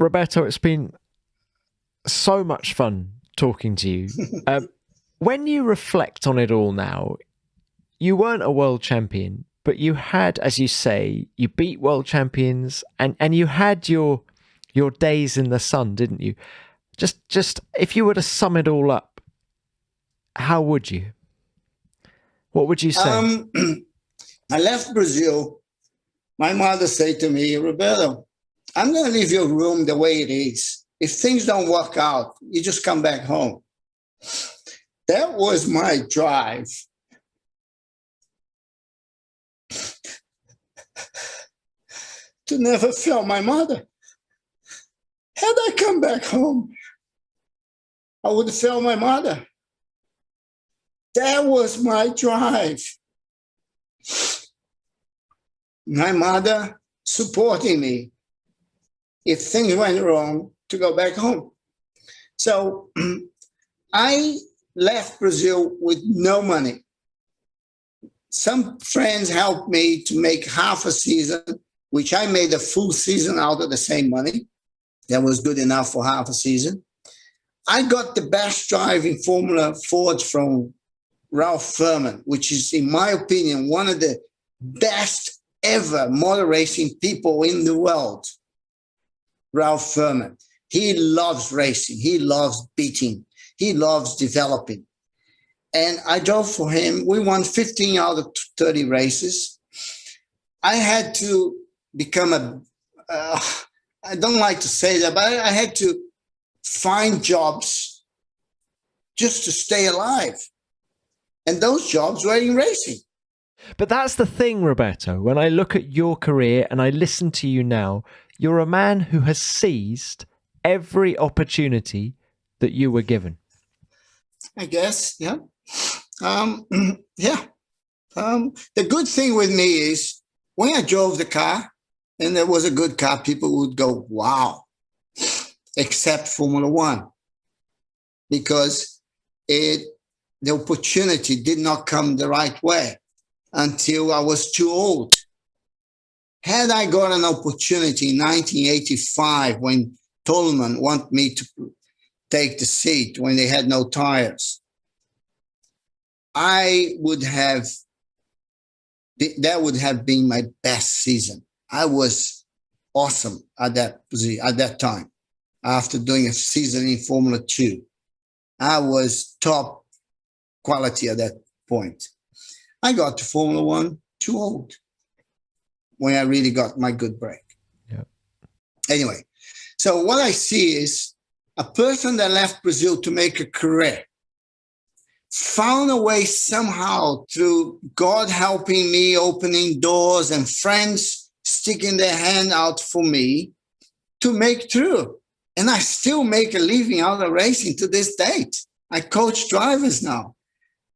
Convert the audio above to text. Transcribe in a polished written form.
Roberto, it's been so much fun talking to you. When you reflect on it all now, you weren't a world champion, but you had, as you say, you beat world champions, and you had your days in the sun, didn't you? Just if you were to sum it all up, how would you? What would you say? I left Brazil. My mother said to me, Roberto, I'm going to leave your room the way it is. If things don't work out, you just come back home. That was my drive. To never fail my mother. Had I come back home, I would fail my mother. That was my drive. My mother supporting me if things went wrong to go back home. So I left Brazil with no money. Some friends helped me to make half a season, which I made a full season out of the same money. That was good enough for half a season. I got the best drive in Formula Ford from Ralph Furman, which is, in my opinion, one of the best ever motor racing people in the world. Ralph Furman. He loves racing. He loves beating. He loves developing. And I drove for him. We won 15 out of 30 races. I had to become I don't like to say that, but I had to find jobs just to stay alive. And those jobs were in racing. But that's the thing, Roberto. When I look at your career and I listen to you now, you're a man who has seized every opportunity that you were given. I guess, yeah. Yeah. The good thing with me is when I drove the car, and there was a good car, people would go, wow, except Formula One, because the opportunity did not come the right way until I was too old. Had I got an opportunity in 1985 when Toleman wanted me to take the seat when they had no tires, that would have been my best season. I was awesome at that time. After doing a season in Formula 2, I was top quality at that point. I got to Formula 1 too old when I really got my good break. Yeah. Anyway, so what I see is a person that left Brazil to make a career found a way somehow through God helping me, opening doors, and friends sticking their hand out for me to make through. And I still make a living out of racing to this date. I coach drivers now.